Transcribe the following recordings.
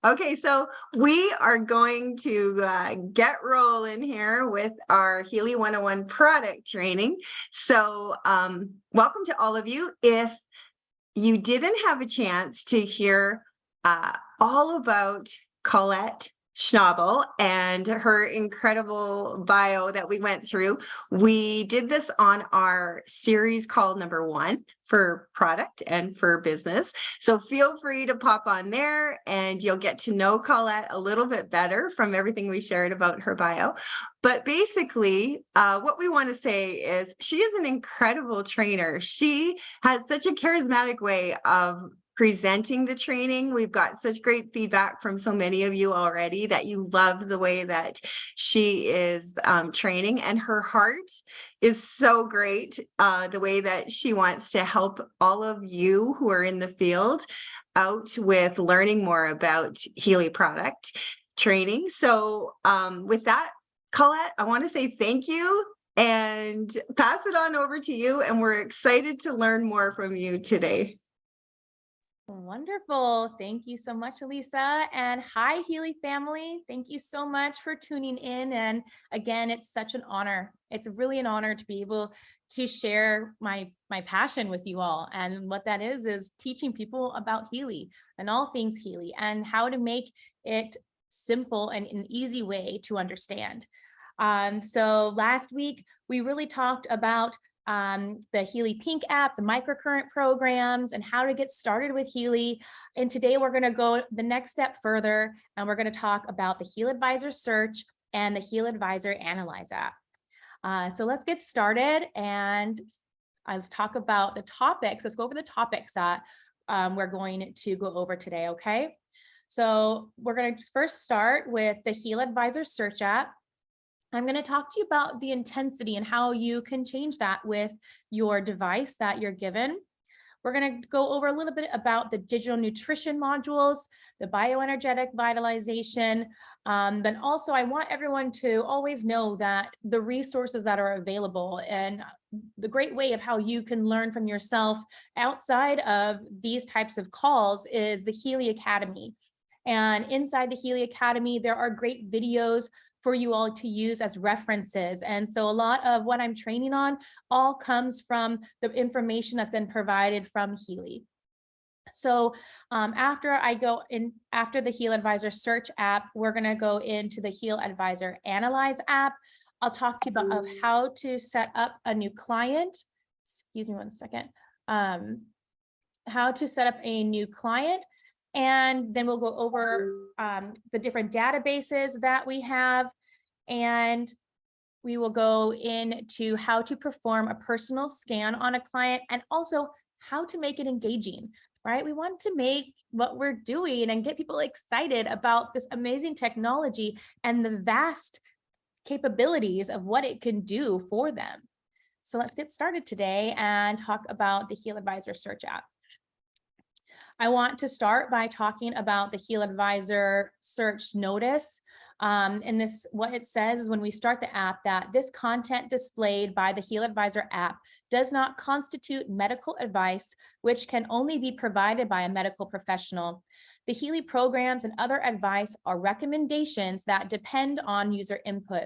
Okay, so we are going to get rolling here with our Healy 101 product training. So welcome to all of you. If you didn't have a chance to hear all about Colette Schnabel and her incredible bio that we went through, we did this on our series called number 1 for product and for business. So feel free to pop on there and you'll get to know Colette a little bit better from everything we shared about her bio. But basically, what we want to say is she is an incredible trainer. She has such a charismatic way of presenting the training. We've got such great feedback from so many of you already that you love the way that she is training, and her heart is so great, the way that she wants to help all of you who are in the field out with learning more about Healy product training. So with that, Colette, I want to say thank you and pass it on over to you. And we're excited to learn more from you today. Wonderful. Thank you so much, Elisa. And hi, Healy family. Thank you so much for tuning in. And again, it's such an honor. It's really an honor to be able to share my passion with you all. And what that is teaching people about Healy and all things Healy and how to make it simple and an easy way to understand. So last week, we really talked about the Healy Pink app, the microcurrent programs, and how to get started with Healy. And today we're going to go the next step further, and we're going to talk about the HealAdvisor Search and the HealAdvisor Analyse app. So let's get started and let's talk about the topics. Let's go over the topics that we're going to go over today, okay? So we're going to first start with the HealAdvisor Search app. I'm going to talk to you about the intensity and how you can change that with your device that you're given. We're going to go over a little bit about the digital nutrition modules, the bioenergetic vitalization. Then also I want everyone to always know that the resources that are available and the great way of how you can learn from yourself outside of these types of calls is the Healy Academy. And inside the Healy Academy, there are great videos for you all to use as references. And so a lot of what I'm training on all comes from the information that's been provided from Healy. So after the HealAdvisor Search app, we're going to go into the HealAdvisor Analyse app. I'll talk to you about how to set up a new client. Excuse me one second. How to set up a new client. And then we'll go over the different databases that we have. And we will go into how to perform a personal scan on a client and also how to make it engaging, right? We want to make what we're doing and get people excited about this amazing technology and the vast capabilities of what it can do for them. So let's get started today and talk about the HealAdvisor Search app. I want to start by talking about the HealAdvisor Search notice. And this, what it says is when we start the app, that this content displayed by the HealAdvisor app does not constitute medical advice, which can only be provided by a medical professional. The Healy programs and other advice are recommendations that depend on user input.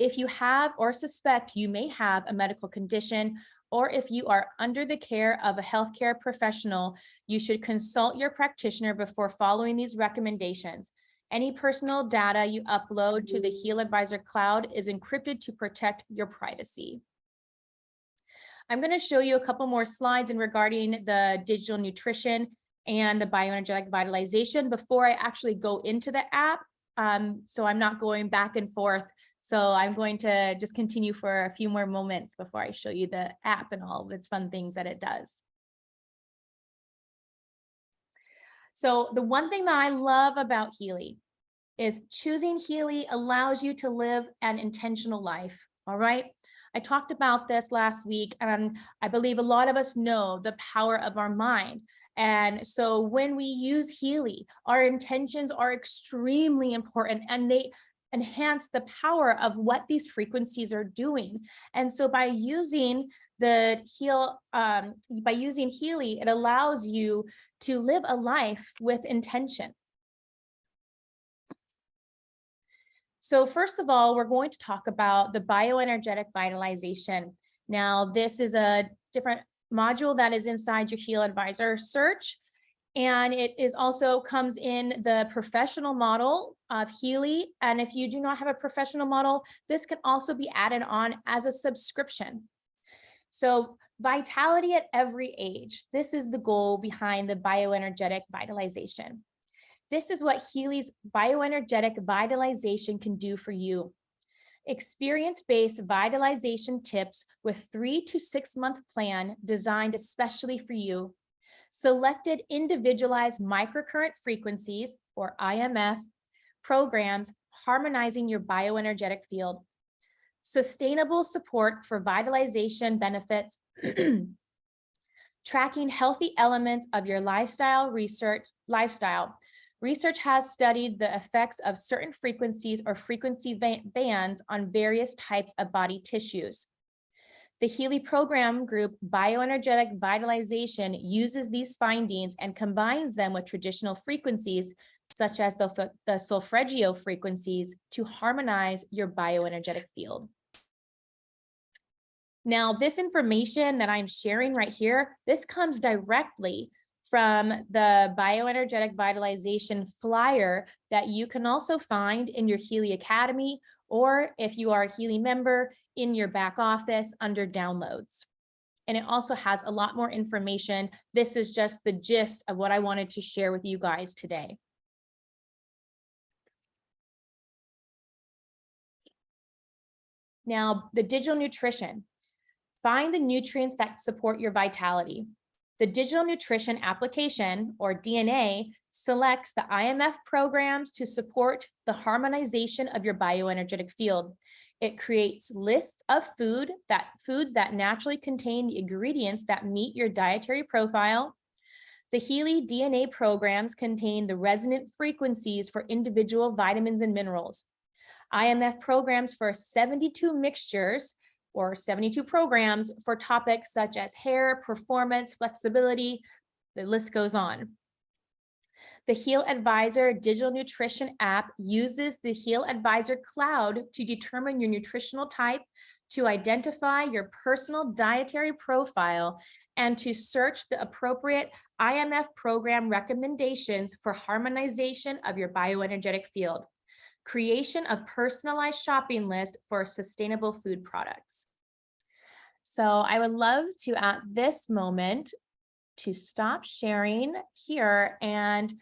If you have or suspect you may have a medical condition, or if you are under the care of a healthcare professional, you should consult your practitioner before following these recommendations. Any personal data you upload to the HealAdvisor cloud is encrypted to protect your privacy. I'm going to show you a couple more slides in regarding the digital nutrition and the bioenergetic vitalization before I actually go into the app. So I'm not going back and forth. So I'm going to just continue for a few more moments before I show you the app and all of its fun things that it does. So the one thing that I love about Healy is choosing Healy allows you to live an intentional life. All right. I talked about this last week, and I believe a lot of us know the power of our mind. And so when we use Healy, our intentions are extremely important, and they enhance the power of what these frequencies are doing. And so by using Healy, it allows you to live a life with intention. So first of all, we're going to talk about the bioenergetic vitalization. Now, this is a different module that is inside your HealAdvisor search. And it is also comes in the professional model of Healy. And if you do not have a professional model, this can also be added on as a subscription. So vitality at every age. This is the goal behind the bioenergetic vitalization. This is what Healy's bioenergetic vitalization can do for you. Experience-based vitalization tips with 3 to 6 month plan designed especially for you. Selected individualized microcurrent frequencies, or IMF, programs harmonizing your bioenergetic field. Sustainable support for vitalization benefits. Tracking healthy elements of your lifestyle. Research has studied the effects of certain frequencies or frequency bands on various types of body tissues. The Healy program group Bioenergetic Vitalization uses these findings and combines them with traditional frequencies, such as the solfeggio frequencies, to harmonize your bioenergetic field. Now, this information that I'm sharing right here, this comes directly from the Bioenergetic Vitalization flyer that you can also find in your Healy Academy, or if you are a Healy member, in your back office under downloads. And it also has a lot more information. This is just the gist of what I wanted to share with you guys today. Now, the digital nutrition. Find the nutrients that support your vitality. The digital nutrition application, or DNA, selects the IMF programs to support the harmonization of your bioenergetic field. It creates lists of foods that naturally contain the ingredients that meet your dietary profile. The Healy DNA programs contain the resonant frequencies for individual vitamins and minerals. IMF programs for 72 mixtures or 72 programs for topics such as hair, performance, flexibility, the list goes on. The HealAdvisor Digital Nutrition app uses the HealAdvisor Cloud to determine your nutritional type, to identify your personal dietary profile, and to search the appropriate IMF program recommendations for harmonization of your bioenergetic field. Creation of personalized shopping list for sustainable food products. So I would love to, at this moment, to stop sharing here and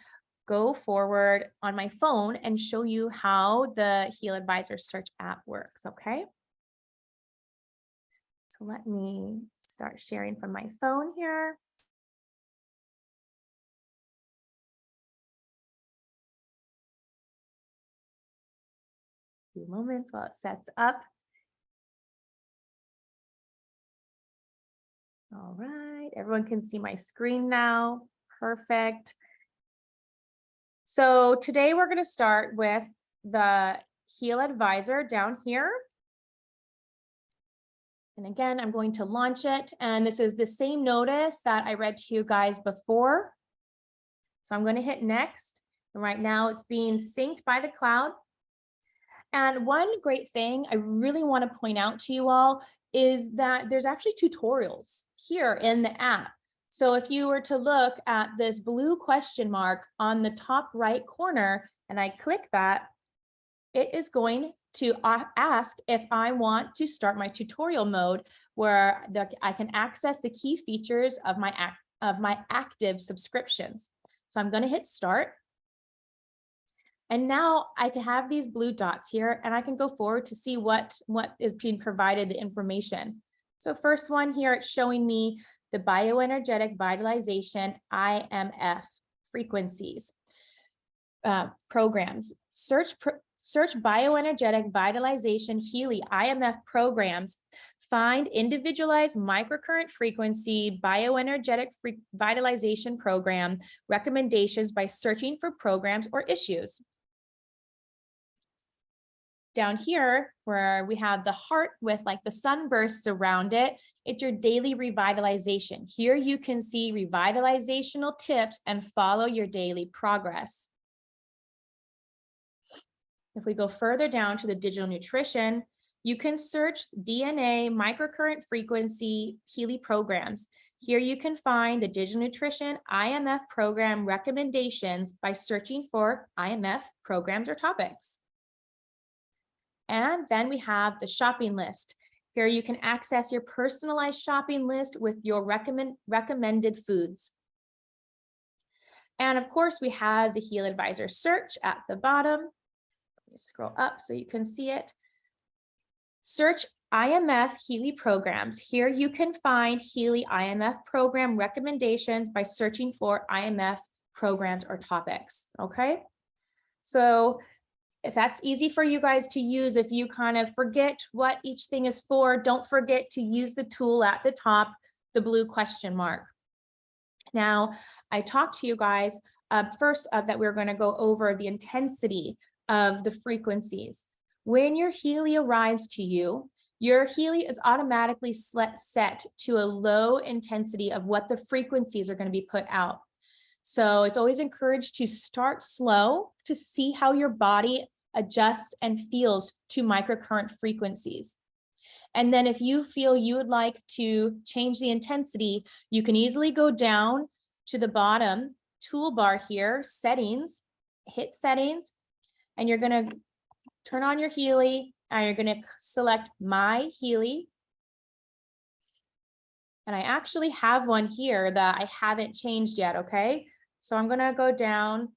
go forward on my phone and show you how the HealAdvisor search app works, okay? So let me start sharing from my phone here. A few moments while it sets up. All right, everyone can see my screen now. Perfect. So today we're going to start with the HealAdvisor down here. And again, I'm going to launch it. And this is the same notice that I read to you guys before. So I'm going to hit next. And right now it's being synced by the cloud. And one great thing I really want to point out to you all is that there's actually tutorials here in the app. So if you were to look at this blue question mark on the top right corner, and I click that, it is going to ask if I want to start my tutorial mode, where I can access the key features of my active subscriptions. So I'm going to hit start. And now I can have these blue dots here, and I can go forward to see what is being provided, the information. So first one here, it's showing me the Bioenergetic Vitalization IMF frequencies programs. Search Bioenergetic Vitalization Healy IMF programs. Find Individualized Microcurrent Frequency Bioenergetic Vitalization Program recommendations by searching for programs or issues. Down here, where we have the heart with like the sunbursts around it, it's your daily revitalization. Here you can see revitalizational tips and follow your daily progress. If we go further down to the digital nutrition, you can search DNA microcurrent frequency Healy programs. Here you can find the digital nutrition IMF program recommendations by searching for IMF programs or topics. And then we have the shopping list. Here you can access your personalized shopping list with your recommended foods. And of course, we have the HealAdvisor search at the bottom. Let me scroll up so you can see it. Search IMF Healy programs. Here you can find Healy IMF program recommendations by searching for IMF programs or topics, okay? So if that's easy for you guys to use, if you kind of forget what each thing is for, don't forget to use the tool at the top, the blue question mark. Now, I talked to you guys first that we're going to go over the intensity of the frequencies. When your Healy arrives to you, your Healy is automatically set to a low intensity of what the frequencies are going to be put out. So it's always encouraged to start slow to see how your body adjusts and feels to microcurrent frequencies. And then if you feel you would like to change the intensity, you can easily go down to the bottom toolbar here, settings, hit settings, and you're going to turn on your Healy and you're going to select My Healy. And I actually have one here that I haven't changed yet, okay? So I'm going to go down.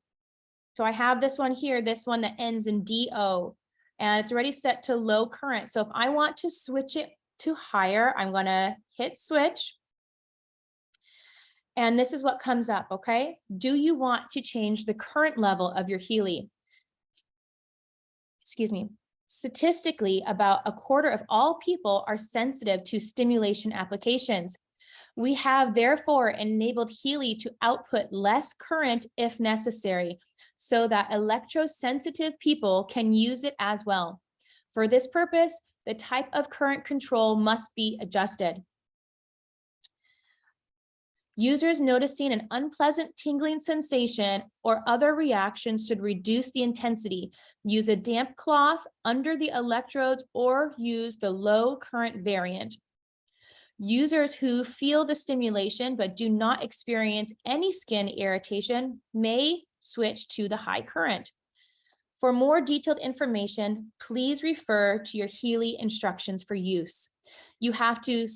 So I have this one here, this one that ends in DO, and it's already set to low current. So if I want to switch it to higher, I'm going to hit switch. And this is what comes up, okay? Do you want to change the current level of your Healy? Excuse me. Statistically, about a quarter of all people are sensitive to stimulation applications. We have therefore enabled Healy to output less current if necessary, so that electrosensitive people can use it as well. For this purpose, the type of current control must be adjusted. Users noticing an unpleasant tingling sensation or other reactions should reduce the intensity. Use a damp cloth under the electrodes or use the low current variant. Users who feel the stimulation but do not experience any skin irritation may switch to the high current. For more detailed information, please refer to your Healy instructions for use. You have to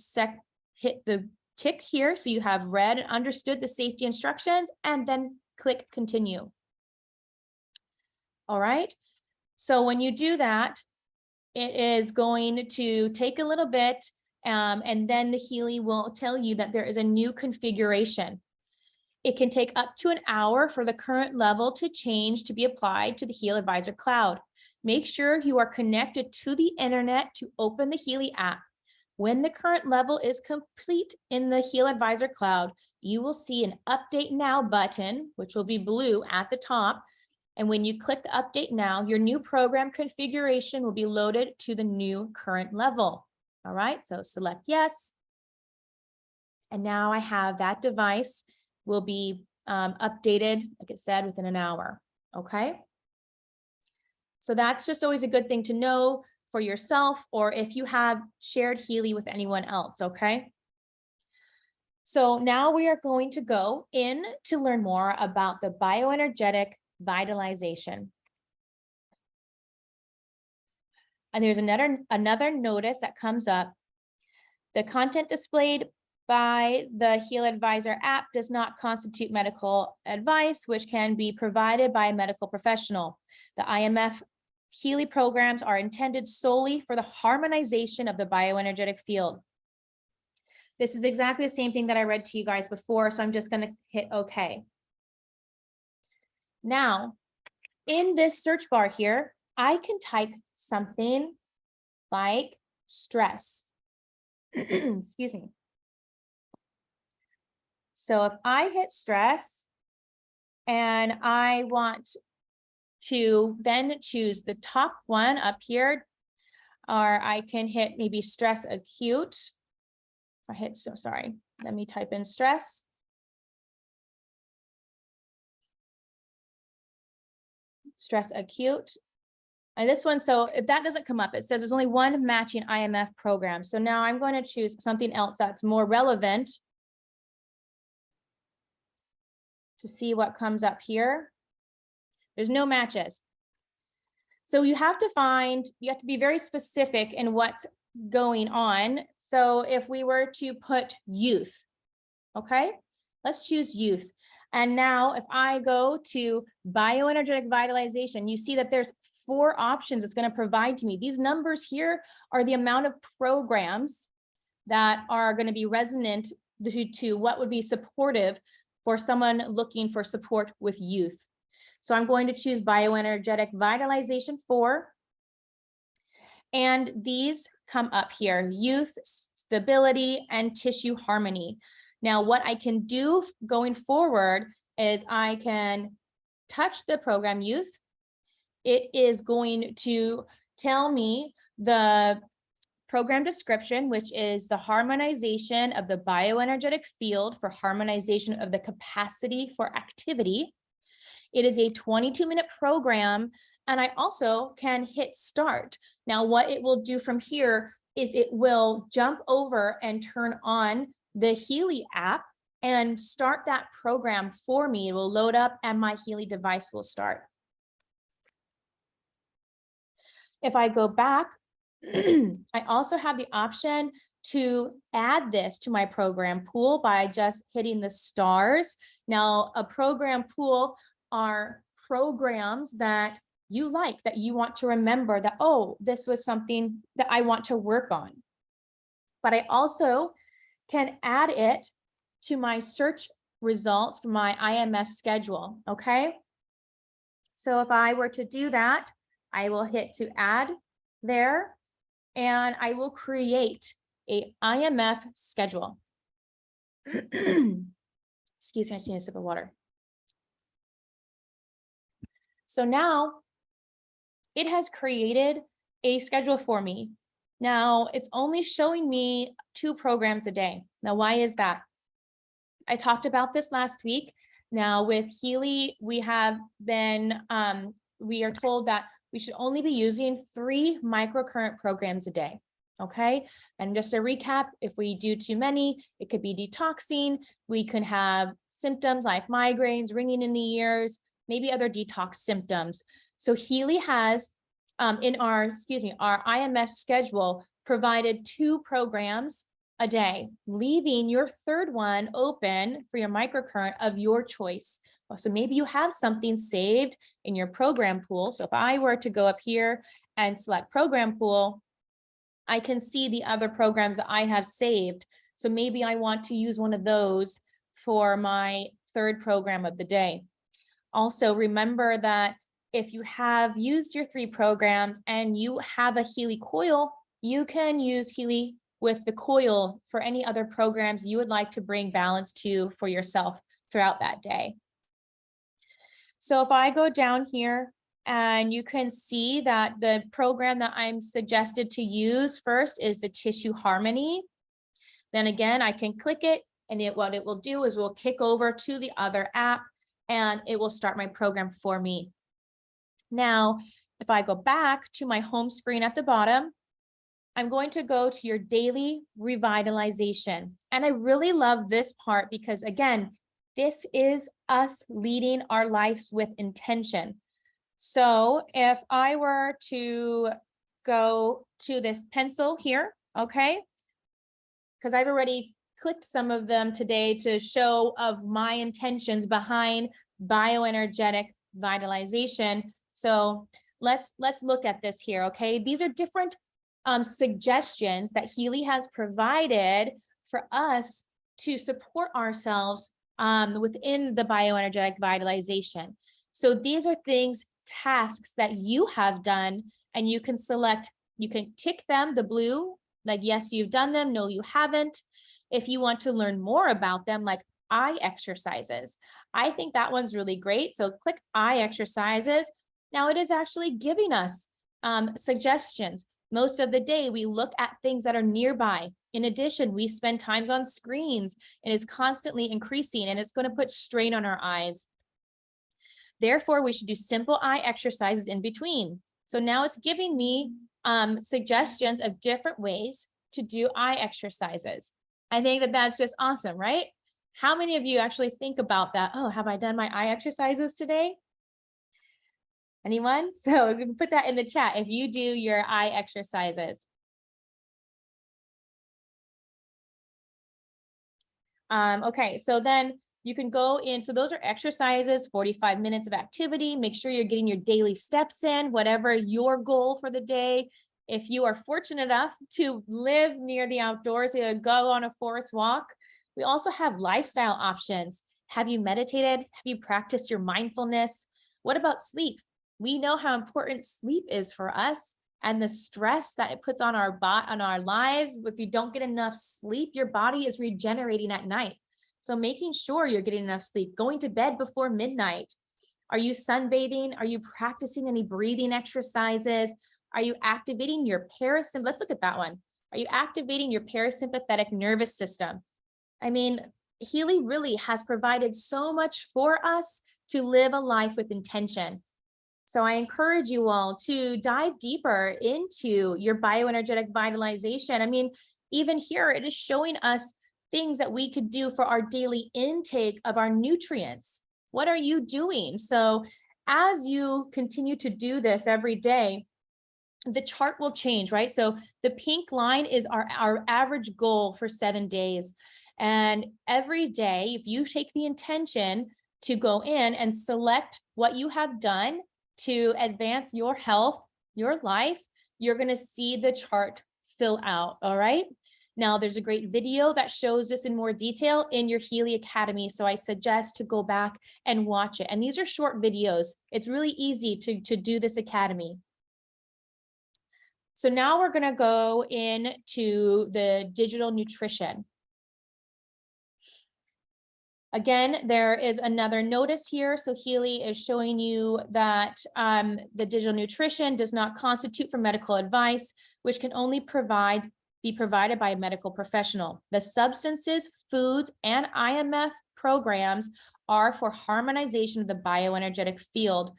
hit the tick here so you have read and understood the safety instructions and then click continue. All right, so when you do that, it is going to take a little bit and then the Healy will tell you that there is a new configuration. It can take up to an hour for the current level to change to be applied to the HealAdvisor cloud. Make sure you are connected to the internet to open the Healy app. When the current level is complete in the HealAdvisor cloud, you will see an Update Now button, which will be blue at the top. And when you click the Update Now, your new program configuration will be loaded to the new current level. All right, so select yes. And now I have that device will be updated, like it said, within an hour, okay? So that's just always a good thing to know for yourself or if you have shared Healy with anyone else, okay? So now we are going to go in to learn more about the bioenergetic vitalization. And there's another notice that comes up. The content displayed by the HealAdvisor app does not constitute medical advice, which can be provided by a medical professional. The IMF Healy programs are intended solely for the harmonization of the bioenergetic field. This is exactly the same thing that I read to you guys before, so I'm just going to hit OK. Now, in this search bar here, I can type something like stress. Excuse me. So if I hit stress and I want to then choose the top one up here, or I can hit maybe stress acute. I hit, so sorry, let me type in stress. Stress acute. And this one, so if that doesn't come up, it says there's only one matching IMF program. So now I'm going to choose something else that's more relevant to see what comes up here. There's no matches. So you have to be very specific in what's going on. So if we were to put youth, okay, let's choose youth. And now if I go to bioenergetic vitalization, you see that there's 4 options it's going to provide to me. These numbers here are the amount of programs that are going to be resonant to what would be supportive for someone looking for support with youth. So I'm going to choose bioenergetic vitalization 4. And these come up here: youth, stability, and tissue harmony. Now, what I can do going forward is I can touch the program youth. It is going to tell me the program description, which is the harmonization of the bioenergetic field for harmonization of the capacity for activity. It is a 22-minute program, and I also can hit start. Now, what it will do from here is it will jump over and turn on the Healy app and start that program for me. It will load up and my Healy device will start. If I go back, I also have the option to add this to my program pool by just hitting the stars. Now, a program pool are programs that you like, that you want to remember that, oh, this was something that I want to work on. But I also can add it to my search results for my IMF schedule, okay? So if I were to do that, I will hit to add there, and I will create a IMF schedule. Excuse me, I just need a sip of water. So now it has created a schedule for me. Now it's only showing me 2 programs a day. Now, why is that? I talked about this last week. Now with Healy, we have been, we are told that we should only be using 3 microcurrent programs a day. Okay. And just a recap, if we do too many, it could be detoxing. We could have symptoms like migraines, ringing in the ears, maybe other detox symptoms. So Healy has in our IMF schedule provided 2 programs a day, leaving your 3rd one open for your microcurrent of your choice. So maybe you have something saved in your program pool. So if I were to go up here and select program pool, I can see the other programs that I have saved. So maybe I want to use one of those for my 3rd program of the day. Also, remember that if you have used your 3 programs and you have a Healy coil, you can use Healy with the coil for any other programs you would like to bring balance to for yourself throughout that day. So if I go down here, and you can see that the program that I'm suggested to use first is the tissue harmony. Then again, I can click it, and what it will do is we'll kick over to the other app, and it will start my program for me. Now, if I go back to my home screen at the bottom, I'm going to go to your daily revitalization. And I really love this part because, again, this is us leading our lives with intention. So if I were to go to this pencil here, okay, because I've already clicked some of them today to show of my intentions behind bioenergetic vitalization. So let's look at this here, okay? These are different suggestions that Healy has provided for us to support ourselves within the bioenergetic vitalization. So these are things, tasks that you have done, and you can select, you can tick them, the blue, like yes, you've done them, no, you haven't. If you want to learn more about them, like eye exercises, I think that one's really great. So click eye exercises. Now it is actually giving us suggestions. Most of the day, we look at things that are nearby. In addition, we spend times on screens, and it's constantly increasing, and it's going to put strain on our eyes. Therefore, we should do simple eye exercises in between. So now it's giving me suggestions of different ways to do eye exercises. I think that that's just awesome, right? How many of you actually think about that? Oh, have I done my eye exercises today? Anyone? So you can put that in the chat if you do your eye exercises. Okay, so then you can go in. So those are exercises, 45 minutes of activity. Make sure you're getting your daily steps in, whatever your goal for the day. If you are fortunate enough to live near the outdoors, go on a forest walk. We also have lifestyle options. Have you meditated? Have you practiced your mindfulness? What about sleep? We know how important sleep is for us and the stress that it puts on our lives. If you don't get enough sleep, your body is regenerating at night. So making sure you're getting enough sleep, going to bed before midnight. Are you sunbathing? Are you practicing any breathing exercises? Are you activating your parasympathetic? Let's look at that one. Are you activating your parasympathetic nervous system? I mean, Healy really has provided so much for us to live a life with intention. So I encourage you all to dive deeper into your bioenergetic vitalization. I mean, even here, it is showing us things that we could do for our daily intake of our nutrients. What are you doing? So as you continue to do this every day, the chart will change, right? So the pink line is our average goal for 7 days. And every day, if you take the intention to go in and select what you have done to advance your health, your life, you're going to see the chart fill out. All right. Now there's a great video that shows this in more detail in your Healy Academy. So I suggest to go back and watch it. And these are short videos. It's really easy to do this academy. So now we're going to go into the digital nutrition. Again, there is another notice here. So Healy is showing you that the digital nutrition does not constitute for medical advice, which can only be provided by a medical professional. The substances, foods, and IMF programs are for harmonization of the bioenergetic field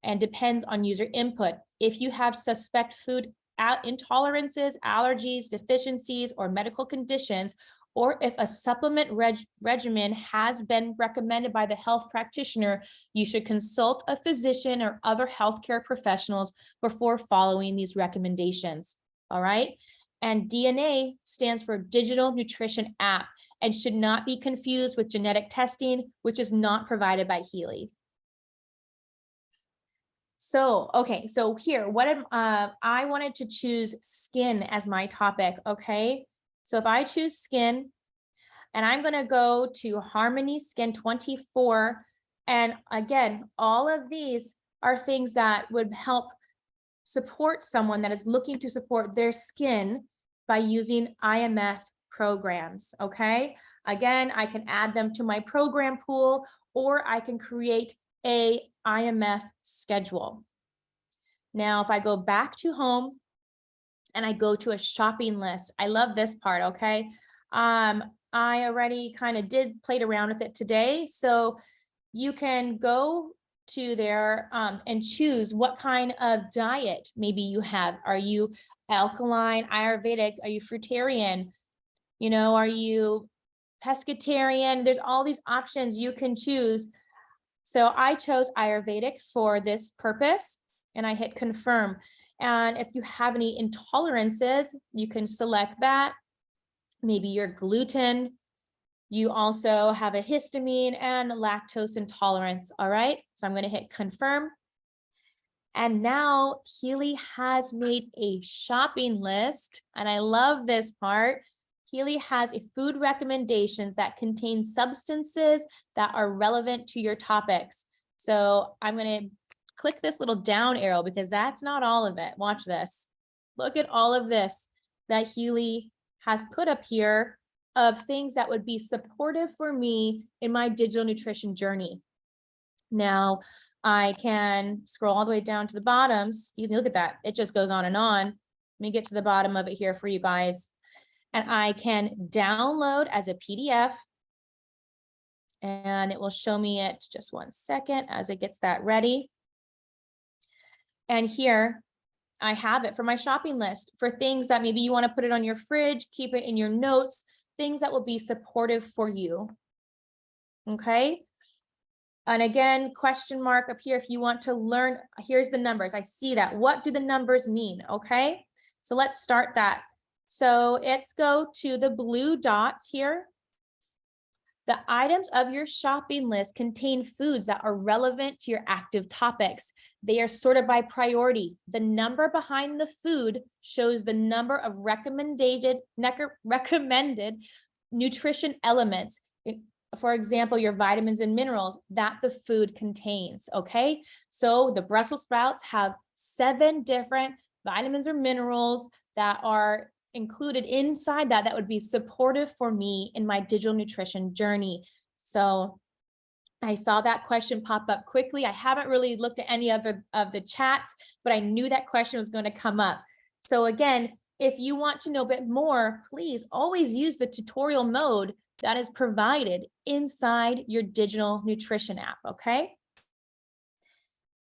and depends on user input. If you have suspect food intolerances, allergies, deficiencies, or medical conditions, or if a supplement regimen has been recommended by the health practitioner, you should consult a physician or other healthcare professionals before following these recommendations. All right. And DNA stands for Digital Nutrition App and should not be confused with genetic testing, which is not provided by Healy. So, okay, so here, I wanted to choose skin as my topic, okay? So if I choose skin, and I'm gonna go to Harmony Skin 24, and again, all of these are things that would help support someone that is looking to support their skin by using IMF programs, okay? Again, I can add them to my program pool, or I can create a IMF schedule. Now, if I go back to home and I go to a shopping list, I love this part, okay? I already kind of played around with it today. So you can go to there and choose what kind of diet maybe you have. Are you alkaline, Ayurvedic? Are you fruitarian? You know, are you pescatarian? There's all these options you can choose. So I chose Ayurvedic for this purpose and I hit confirm. And if you have any intolerances, you can select that. Maybe you're gluten. You also have a histamine and lactose intolerance. All right. So I'm going to hit confirm. And now Healy has made a shopping list. And I love this part. Healy has a food recommendation that contains substances that are relevant to your topics. So I'm going to click this little down arrow because that's not all of it. Watch this. Look at all of this that Healy has put up here of things that would be supportive for me in my digital nutrition journey. Now, I can scroll all the way down to the bottoms. You can look at that. It just goes on and on. Let me get to the bottom of it here for you guys. And I can download as a PDF. And it will show me it just 1 second as it gets that ready. And here I have it for my shopping list for things that maybe you want to put it on your fridge, keep it in your notes, things that will be supportive for you. Okay. And again, question mark up here if you want to learn, here's the numbers. I see that. What do the numbers mean? Okay. So let's start that. So let's go to the blue dots here. The items of your shopping list contain foods that are relevant to your active topics. They are sorted by priority. The number behind the food shows the number of recommended nutrition elements. For example, your vitamins and minerals that the food contains, okay? So the Brussels sprouts have 7 different vitamins or minerals that are included inside that would be supportive for me in my digital nutrition journey. So I saw that question pop up quickly. I haven't really looked at any other of the chats, but I knew that question was going to come up. So again, if you want to know a bit more, please always use the tutorial mode that is provided inside your digital nutrition app, okay?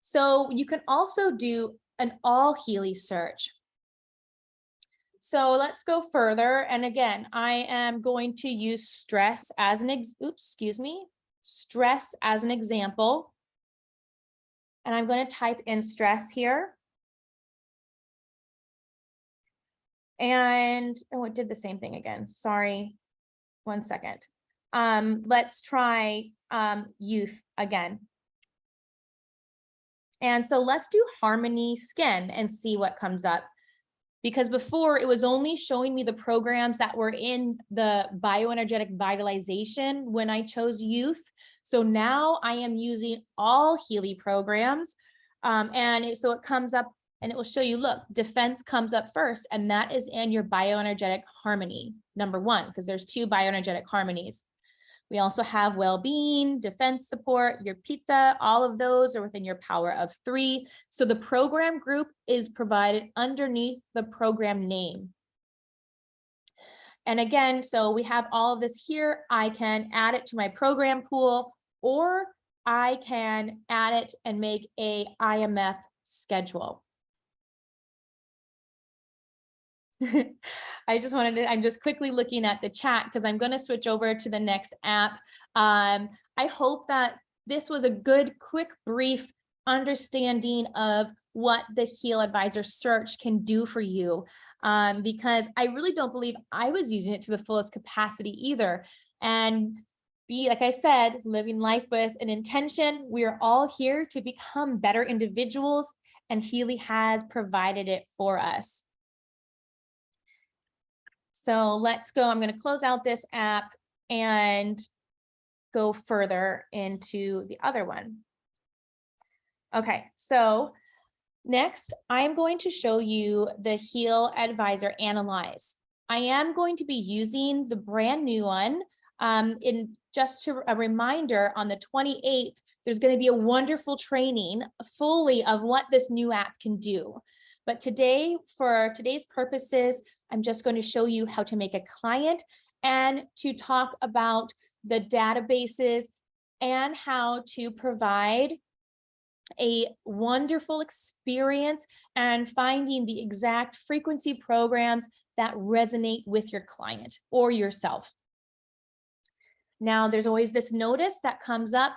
So you can also do an all Healy search. So let's go further. And again, I am going to use stress as an stress as an example. And I'm going to type in stress here. And oh, it did the same thing again. Sorry. 1 second. Let's try youth again. And so let's do harmony skin and see what comes up. Because before it was only showing me the programs that were in the bioenergetic vitalization when I chose youth. So now I am using all Healy programs. So it comes up and it will show you, look, defense comes up first, and that is in your bioenergetic harmony, number 1, because there's 2 bioenergetic harmonies. We also have well-being, defense support, your pitta, all of those are within your power of 3. So the program group is provided underneath the program name. And again, so we have all of this here. I can add it to my program pool, or I can add it and make a IMF schedule. I'm just quickly looking at the chat because I'm going to switch over to the next app. I hope that this was a good, quick, brief understanding of what the HealAdvisor search can do for you, because I really don't believe I was using it to the fullest capacity either. And like I said, living life with an intention. We are all here to become better individuals, and Healy has provided it for us. So let's go. I'm going to close out this app and go further into the other one. Okay, so next I am going to show you the HealAdvisor Analyse. I am going to be using the brand new one. A reminder, on the 28th, there's going to be a wonderful training fully of what this new app can do. But today, for today's purposes, I'm just going to show you how to make a client and to talk about the databases and how to provide a wonderful experience and finding the exact frequency programs that resonate with your client or yourself. Now, there's always this notice that comes up.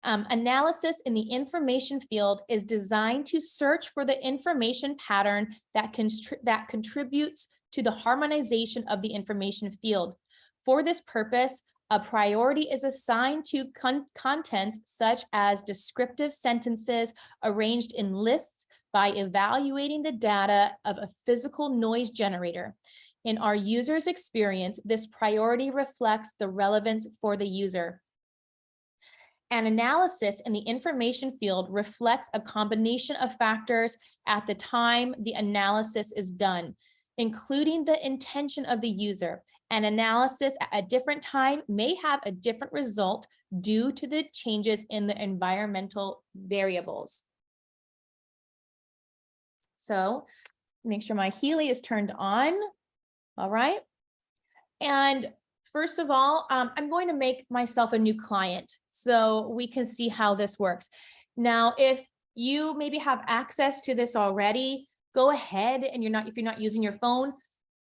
Analysis in the information field is designed to search for the information pattern that contributes to the harmonization of the information field. For this purpose, a priority is assigned to contents such as descriptive sentences arranged in lists by evaluating the data of a physical noise generator. In our user's experience, this priority reflects the relevance for the user. An analysis in the information field reflects a combination of factors at the time the analysis is done, including the intention of the user. An analysis at a different time may have a different result due to the changes in the environmental variables. So make sure my Healy is turned on. All right. And first of all, I'm going to make myself a new client so we can see how this works. Now, if you maybe have access to this already, go ahead and if you're not using your phone,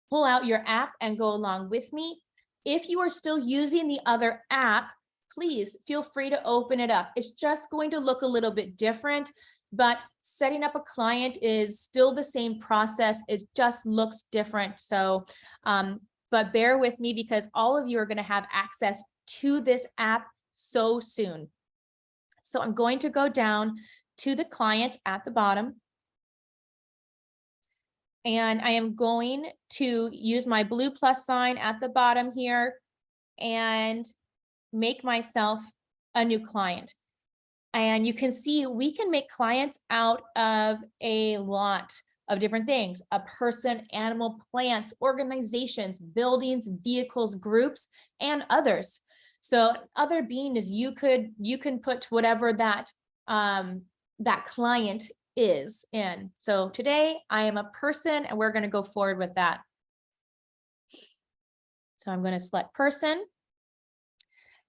pull out your app and go along with me. If you are still using the other app, please feel free to open it up. It's just going to look a little bit different, but setting up a client is still the same process. It just looks different. So, but bear with me because all of you are going to have access to this app so soon. So I'm going to go down to the client at the bottom. And I am going to use my blue plus sign at the bottom here and make myself a new client. And you can see we can make clients out of a lot of different things: a person, animal, plants, organizations, buildings, vehicles, groups, and others. So other being is you can put whatever that that client is in. So today I am a person and we're going to go forward with that. So I'm going to select person.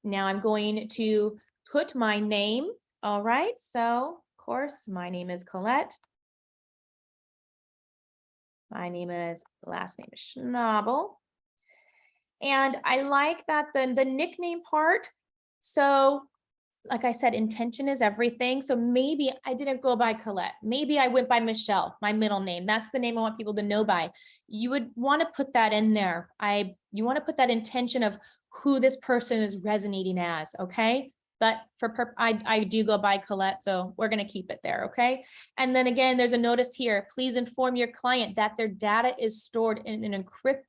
Now I'm going to put my name. All right. So of course, my name is Colette. My name is, last name is Schnabel. And I like that the nickname part. So like I said, intention is everything. So maybe I didn't go by Colette. Maybe I went by Michelle, my middle name. That's the name I want people to know by. You would want to put that in there. You want to put that intention of who this person is resonating as, okay? But I do go by Colette, so we're going to keep it there, okay? And then again, there's a notice here. Please inform your client that their data is stored in an encrypted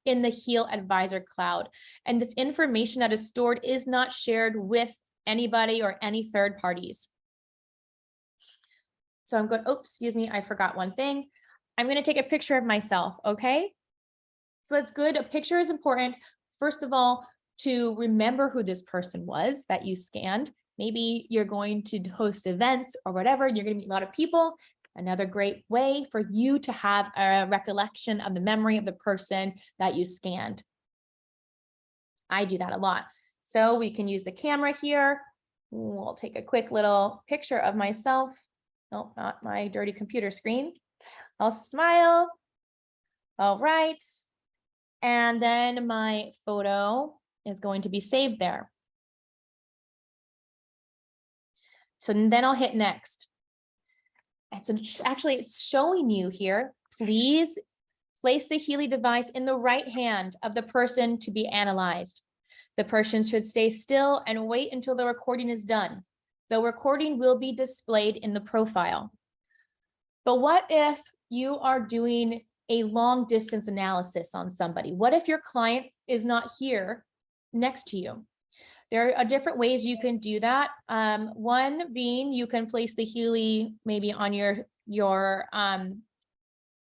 in the HealAdvisor cloud. And this information that is stored is not shared with anybody or any third parties. So I'm going, oops, excuse me, I forgot one thing. I'm going to take a picture of myself, okay? So that's good. A picture is important. First of all, to remember who this person was that you scanned. Maybe you're going to host events or whatever. You're going to meet a lot of people. Another great way for you to have a recollection of the memory of the person that you scanned. I do that a lot. So we can use the camera here. We'll take a quick little picture of myself. Nope, not my dirty computer screen. I'll smile. All right. And then my photo is going to be saved there. So then I'll hit next. And so actually it's showing you here, please place the Healy device in the right hand of the person to be analyzed. The person should stay still and wait until the recording is done. The recording will be displayed in the profile. But what if you are doing a long distance analysis on somebody? What if your client is not here next to you? There are different ways you can do that. One being you can place the Healy maybe on your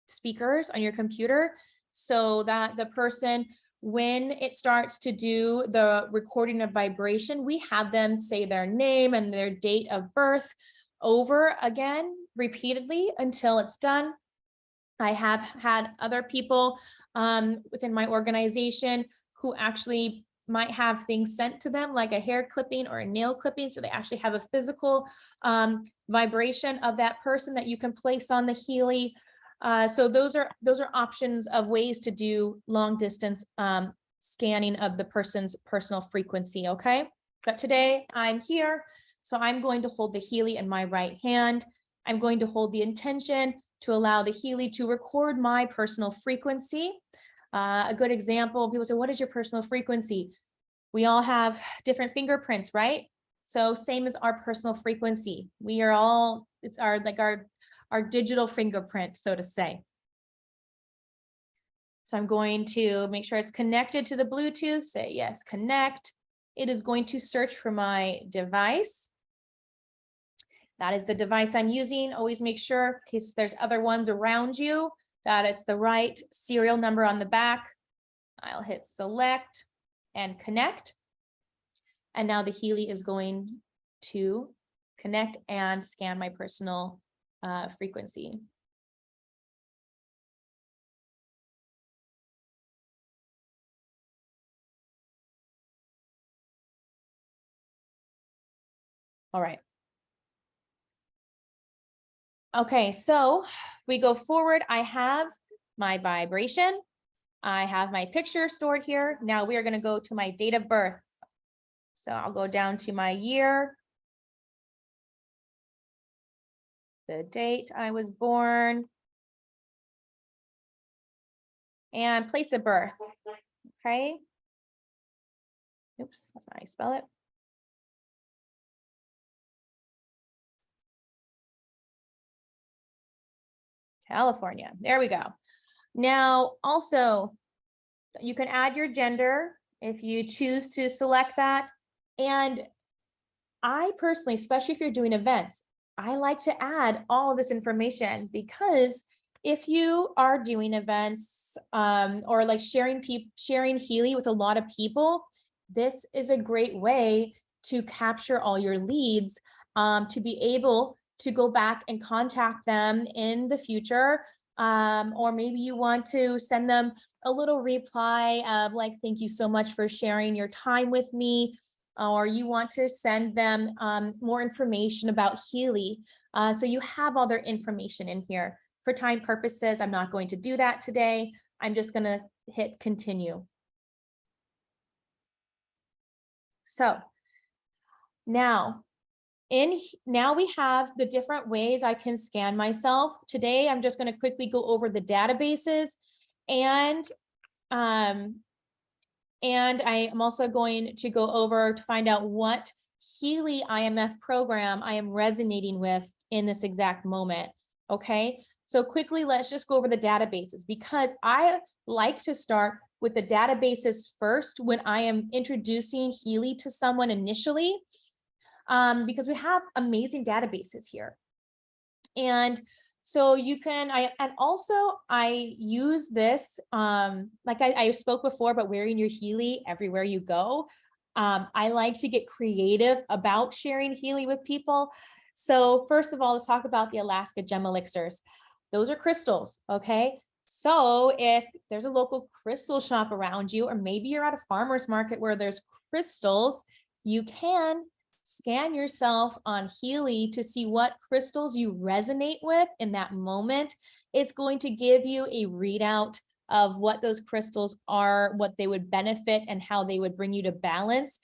speakers on your computer so that the person, when it starts to do the recording of vibration, we have them say their name and their date of birth over again repeatedly until it's done. I have had other people within my organization who actually might have things sent to them like a hair clipping or a nail clipping. So they actually have a physical vibration of that person that you can place on the Healy. So those are options of ways to do long distance scanning of the person's personal frequency. Okay. But today I'm here. So I'm going to hold the Healy in my right hand. I'm going to hold the intention to allow the Healy to record my personal frequency. A good example, people say, what is your personal frequency? We all have different fingerprints, right? So same as our personal frequency. We are all, it's our digital fingerprint, so to say. So I'm going to make sure it's connected to the Bluetooth, say yes, connect. It is going to search for my device. That is the device I'm using. Always make sure, in case there's other ones around you, that it's the right serial number on the back. I'll hit select and connect. And now the Healy is going to connect and scan my personal frequency. All right. Okay, so we go forward. I have my vibration. I have my picture stored here. Now we are going to go to my date of birth. So I'll go down to my year, the date I was born, and place of birth. Okay. Oops, that's not how you spell it. California. There we go. Now, also, you can add your gender if you choose to select that. And I personally, especially if you're doing events, I like to add all of this information because if you are doing events or like sharing Healy with a lot of people, this is a great way to capture all your leads, to be able to go back and contact them in the future. Or maybe you want to send them a little reply of like, thank you so much for sharing your time with me. Or you want to send them more information about Healy. So you have all their information in here. For time purposes, I'm not going to do that today. I'm just going to hit continue. So now we have the different ways I can scan myself. Today, I'm just going to quickly go over the databases and I am also going to go over to find out what Healy IMF program I am resonating with in this exact moment. Okay, so quickly, let's just go over the databases because I like to start with the databases first when I am introducing Healy to someone initially, because we have amazing databases here. And so you can, I use this, like I spoke before about wearing your Healy everywhere you go. I like to get creative about sharing Healy with people. So first of all, let's talk about the Alaska Gem Elixirs. Those are crystals, okay? So if there's a local crystal shop around you, or maybe you're at a farmer's market where there's crystals, you can scan yourself on Healy to see what crystals you resonate with in that moment. It's going to give you a readout of what those crystals are, what they would benefit, and how they would bring you to balance.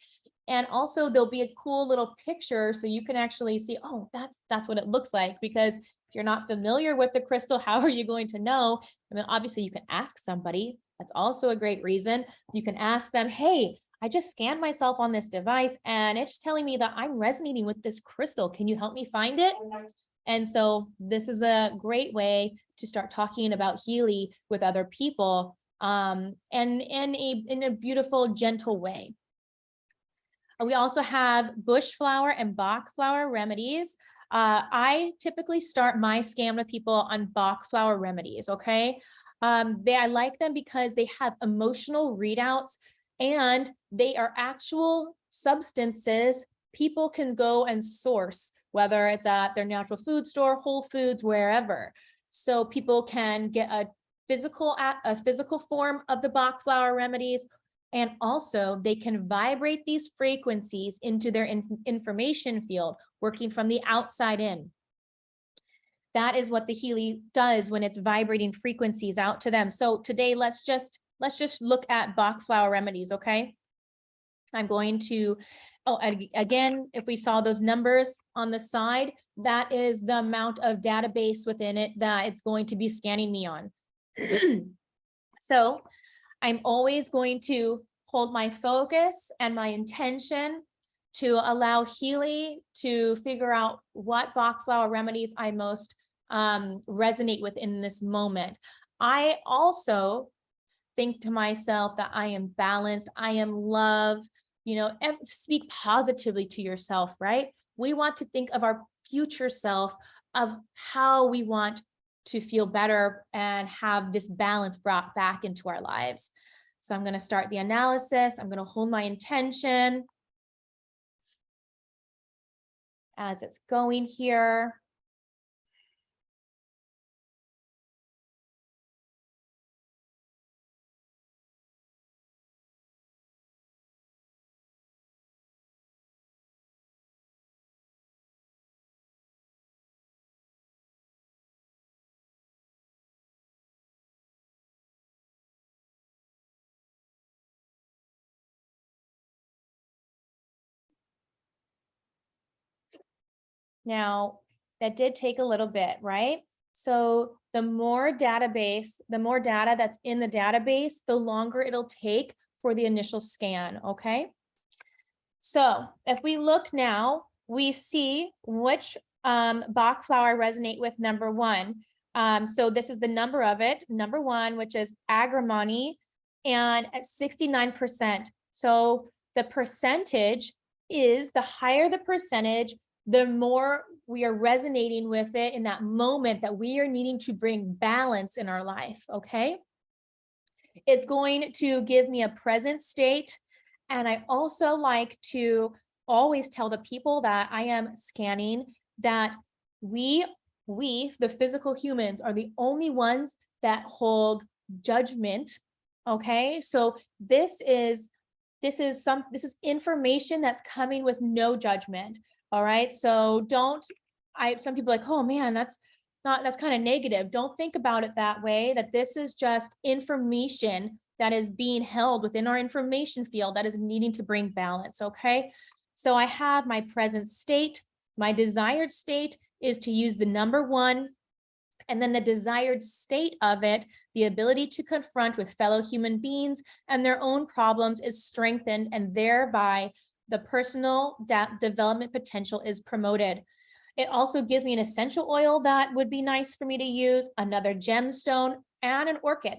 And also there'll be a cool little picture so you can actually see, oh, that's what it looks like. Because if you're not familiar with the crystal, how are you going to know? I mean, obviously you can ask somebody. That's also a great reason. You can ask them, hey, I just scanned myself on this device and it's telling me that I'm resonating with this crystal. Can you help me find it? And so this is a great way to start talking about Healy with other people, and in a beautiful, gentle way. We also have bush flower and Bach flower remedies. I typically start my scan with people on Bach flower remedies, okay? I like them because they have emotional readouts and they are actual substances people can go and source, whether it's at their natural food store, Whole Foods, wherever. So people can get a physical form of the Bach flower remedies, and also they can vibrate these frequencies into their information field, working from the outside in. That is what the Healy does when it's vibrating frequencies out to them. So today, let's just look at Bach flower remedies, okay? I'm going to, again, if we saw those numbers on the side, that is the amount of database within it that it's going to be scanning me on. So I'm always going to hold my focus and my intention to allow Healy to figure out what Bach flower remedies I most resonate with in this moment. I also think to myself that I am balanced, I am love, you know, speak positively to yourself, right? We want to think of our future self, of how we want to feel better and have this balance brought back into our lives. So I'm going to start the analysis. I'm going to hold my intention as it's going here. Now, that did take a little bit, right? So the more data that's in the database, the longer it'll take for the initial scan, okay? So if we look now, we see which Bach flower resonate with number one. So this is the number of it, number one, which is agrimony, and at 69%. So the percentage is, the higher the percentage, the more we are resonating with it in that moment that we are needing to bring balance in our life, okay? It's going to give me a present state. And I also like to always tell the people that I am scanning that we, the physical humans, are the only ones that hold judgment, okay? So this is information that's coming with no judgment. All right. So some people are like, oh man, that's kind of negative. Don't think about it that way, that this is just information that is being held within our information field that is needing to bring balance. Okay. So I have my present state. My desired state is to use the number one, and then the desired state of it, the ability to confront with fellow human beings and their own problems, is strengthened, and thereby the personal development potential is promoted. It also gives me an essential oil that would be nice for me to use, another gemstone, and an orchid.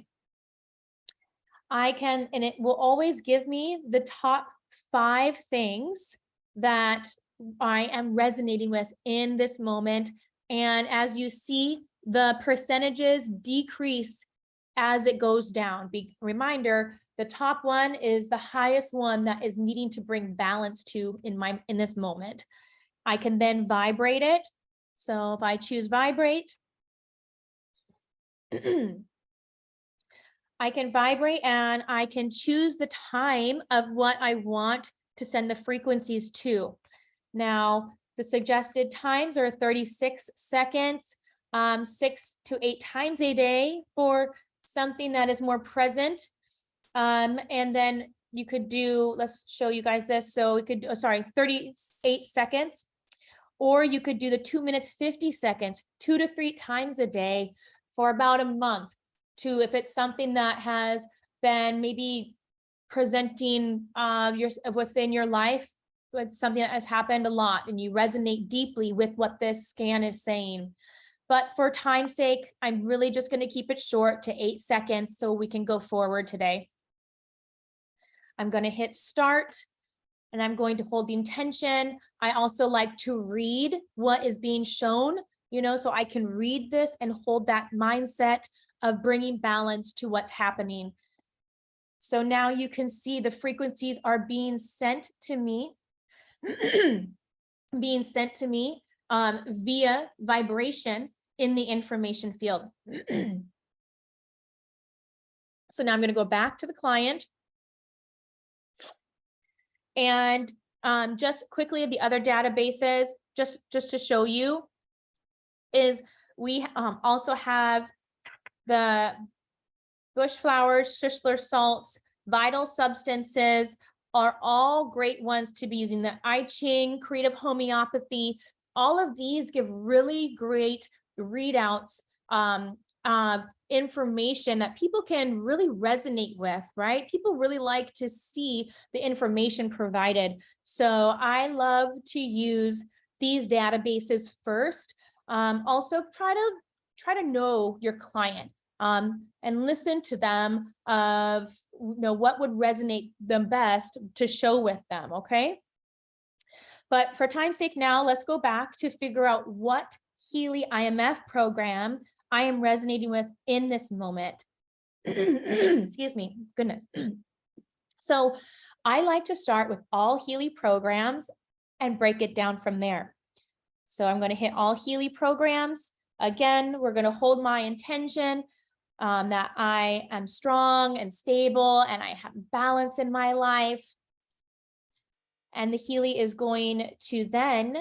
And it will always give me the top 5 things that I am resonating with in this moment. And as you see, the percentages decrease as it goes down. Reminder, the top one is the highest one that is needing to bring balance to in this moment. I can then vibrate it. So if I choose vibrate, I can vibrate, and I can choose the time of what I want to send the frequencies to. Now, the suggested times are 36 seconds, 6 to 8 times a day for something that is more present. And then you could do, let's show you guys this. So we could, 38 seconds, or you could do the 2 minutes, 50 seconds, 2 to 3 times a day for about a month, to, if it's something that has been maybe presenting within your life, with something that has happened a lot and you resonate deeply with what this scan is saying. But for time's sake, I'm really just going to keep it short to 8 seconds so we can go forward today. I'm going to hit start, and I'm going to hold the intention. I also like to read what is being shown, so I can read this and hold that mindset of bringing balance to what's happening. So now you can see the frequencies are being sent to me, via vibration in the information field. So now I'm going to go back to the client. And just quickly, the other databases, just to show you, is we also have the bush flowers, Schussler salts, vital substances are all great ones to be using. The I Ching, creative homeopathy, all of these give really great readouts of information that people can really resonate with, right? People really like to see the information provided. So I love to use these databases first. Also try to know your client and listen to them of what would resonate them best to show with them, okay? But for time's sake now, let's go back to figure out what Healy IMF program I am resonating with in this moment. Excuse me, goodness. So I like to start with all Healy programs and break it down from there. So I'm going to hit all Healy programs. Again, we're going to hold my intention that I am strong and stable and I have balance in my life. And the Healy is going to then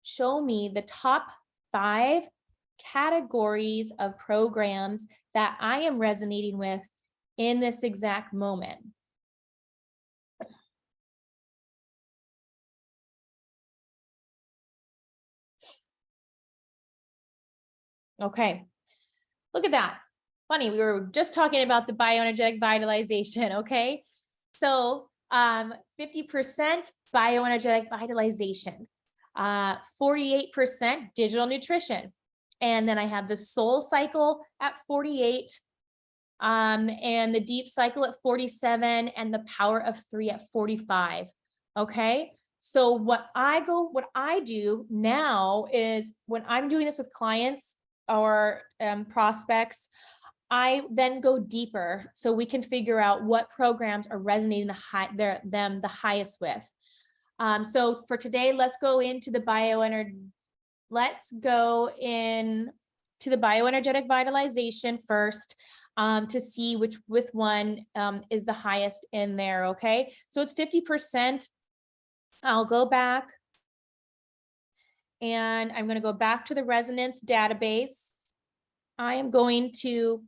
show me the top 5 categories of programs that I am resonating with in this exact moment. Okay, look at that. Funny, we were just talking about the bioenergetic vitalization, okay? So 50% bioenergetic vitalization, 48% digital nutrition. And then I have the soul cycle at 48, and the deep cycle at 47, and the power of 3 at 45. Okay. So what I do now is when I'm doing this with clients or prospects, I then go deeper so we can figure out what programs are resonating the highest with. So for today, let's go into the bioenergetic vitalization first, to see which one is the highest in there. Okay, so it's 50%. I'll go back and I'm going to go back to the resonance database. I am going to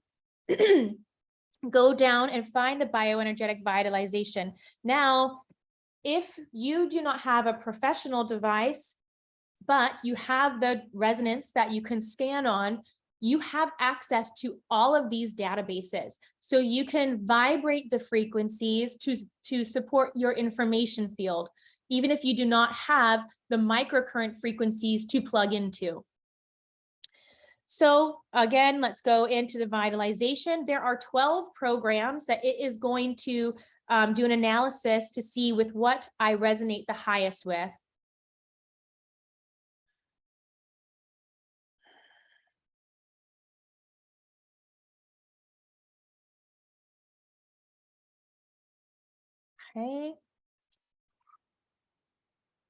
go down and find the bioenergetic vitalization. Now, if you do not have a professional device, but you have the resonance that you can scan on, you have access to all of these databases. So you can vibrate the frequencies to support your information field, even if you do not have the microcurrent frequencies to plug into. So again, let's go into the vitalization. There are 12 programs that it is going to do an analysis to see with what I resonate the highest with. Okay.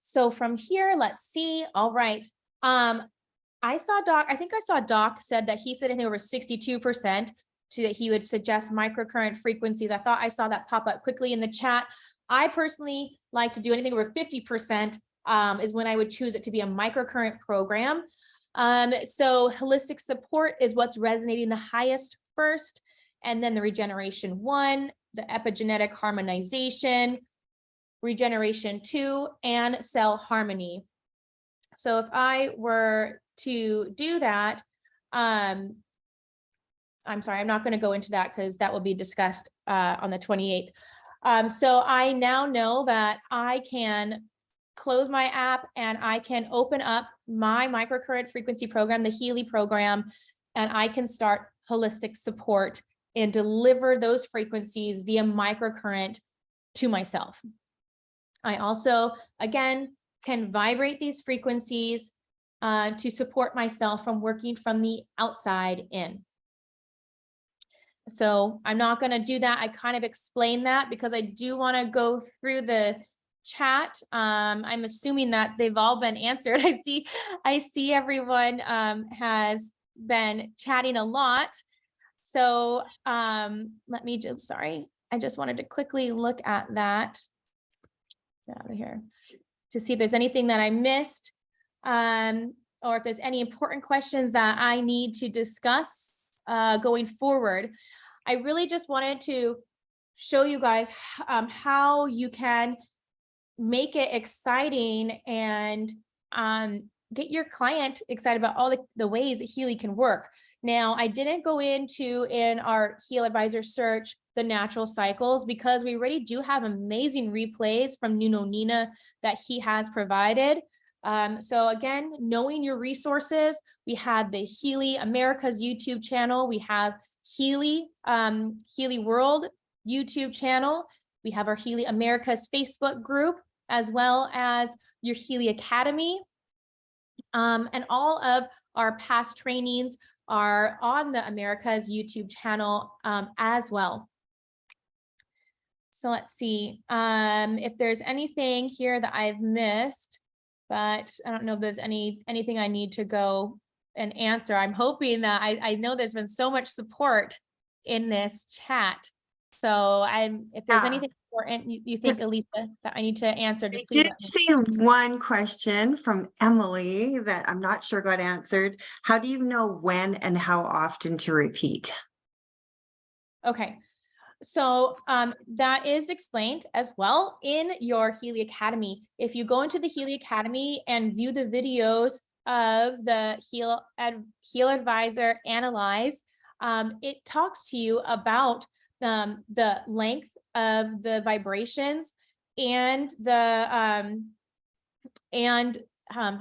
So from here, let's see. All right. I think I saw Doc said that he said over 62% that he would suggest microcurrent frequencies. I thought I saw that pop up quickly in the chat. I personally like to do anything over 50% is when I would choose it to be a microcurrent program. So holistic support is what's resonating the highest first, and then the regeneration 1, the epigenetic harmonization, regeneration 2, and cell harmony. So if I were to do that, I'm sorry, I'm not going to go into that because that will be discussed on the 28th. So I now know that I can close my app and I can open up my microcurrent frequency program, the Healy program, and I can start holistic support and deliver those frequencies via microcurrent to myself. I also, again, can vibrate these frequencies to support myself from working from the outside in. So I'm not going to do that. I kind of explained that because I do want to go through the chat. I'm assuming that they've all been answered. I see everyone has been chatting a lot. So let me just, sorry, I just wanted to quickly look at that. Get out of here to see if there's anything that I missed, or if there's any important questions that I need to discuss going forward. I really just wanted to show you guys how you can make it exciting and get your client excited about all the ways that Healy can work. Now, I didn't go into in our HealAdvisor search the natural cycles because we already do have amazing replays from Nuno Nina that he has provided. So again, knowing your resources, we have the Healy America's YouTube channel. We have Healy World YouTube channel. We have our Healy America's Facebook group, as well as your Healy Academy. And all of our past trainings are on the America's YouTube channel as well. So let's see if there's anything here that I've missed, but I don't know if there's anything I need to go and answer. I'm hoping that I know there's been so much support in this chat. So if there's anything important you think, Elisa, that I need to answer, just please. I did see one question from Emily that I'm not sure got answered. How do you know when and how often to repeat? Okay. So that is explained as well in your Healy Academy. If you go into the Healy Academy and view the videos of the HealAdvisor Analyse, it talks to you about the length of the vibrations and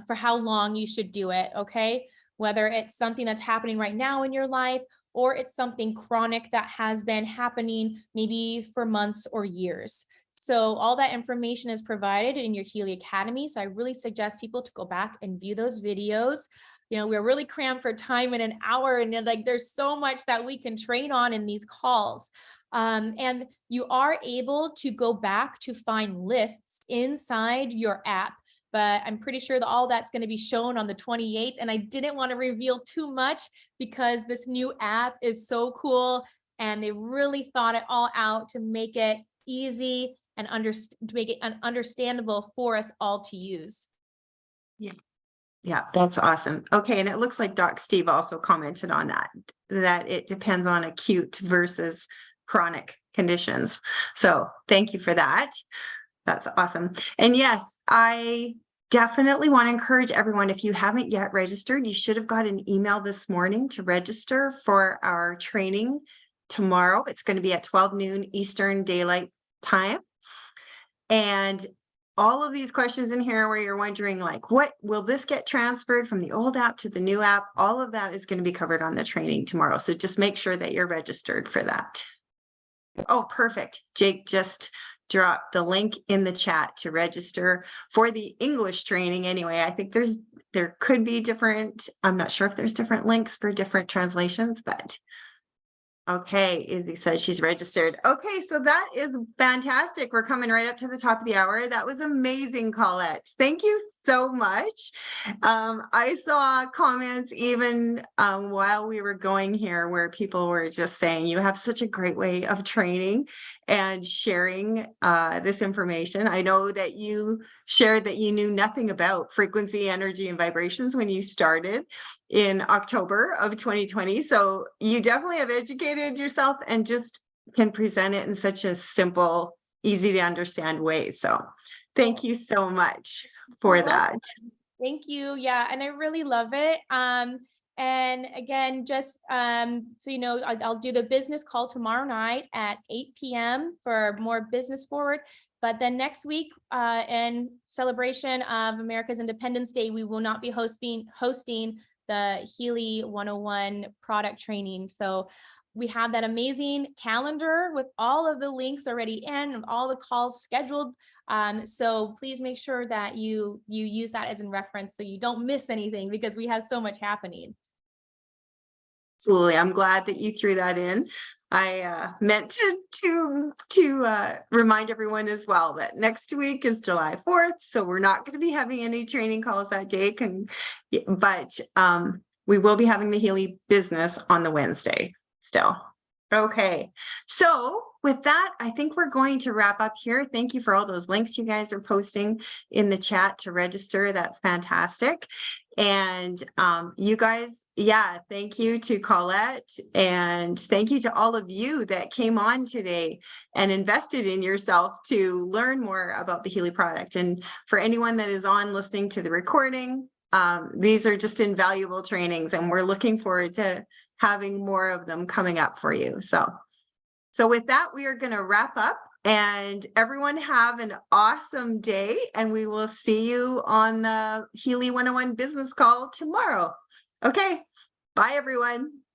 for how long you should do it, okay? Whether it's something that's happening right now in your life, or it's something chronic that has been happening maybe for months or years. So all that information is provided in your Healy Academy. So I really suggest people to go back and view those videos. You know, we're really crammed for time in an hour, and like there's so much that we can train on in these calls. And you are able to go back to find lists inside your app, but I'm pretty sure that all that's going to be shown on the 28th. And I didn't want to reveal too much because this new app is so cool, and they really thought it all out to make it easy and to make it understandable for us all to use. Yeah, that's awesome. Okay, and it looks like Doc Steve also commented on that it depends on acute versus chronic conditions. So thank you for that. That's awesome. And yes, I definitely want to encourage everyone, if you haven't yet registered, you should have got an email this morning to register for our training tomorrow. It's going to be at 12 noon Eastern Daylight Time. And all of these questions in here where you're wondering, like, what will this get transferred from the old app to the new app? All of that is going to be covered on the training tomorrow. So just make sure that you're registered for that. Oh, perfect. Jake just dropped the link in the chat to register for the English training. Anyway, I think there could be different, I'm not sure if there's different links for different translations, but okay, Izzy says she's registered. Okay, so that is fantastic. We're coming right up to the top of the hour. That was amazing, Colette. Thank you so much. I saw comments even while we were going here where people were just saying, you have such a great way of training and sharing this information. I know that you shared that you knew nothing about frequency, energy, and vibrations when you started in October of 2020. So you definitely have educated yourself and just can present it in such a simple, easy to understand way. So thank you so much for that. Thank you. Yeah, and I really love it. And again, just so you know, I'll do the business call tomorrow night at 8 p.m. for more business forward. But then next week, in celebration of America's Independence Day, we will not be hosting the Healy 101 product training. So we have that amazing calendar with all of the links already in and all the calls scheduled. So please make sure that you use that as a reference so you don't miss anything, because we have so much happening. Absolutely. I'm glad that you threw that in. I meant to remind everyone as well that next week is July 4th. So we're not going to be having any training calls that day, but we will be having the Healy business on the Wednesday still. Okay. So with that, I think we're going to wrap up here. Thank you for all those links you guys are posting in the chat to register. That's fantastic. And you guys, yeah, thank you to Colette, and thank you to all of you that came on today and invested in yourself to learn more about the Healy product. And for anyone that is on listening to the recording, these are just invaluable trainings, and we're looking forward to having more of them coming up for you. So with that, we are going to wrap up, and everyone have an awesome day, and we will see you on the Healy 101 business call tomorrow. Okay. Bye, everyone.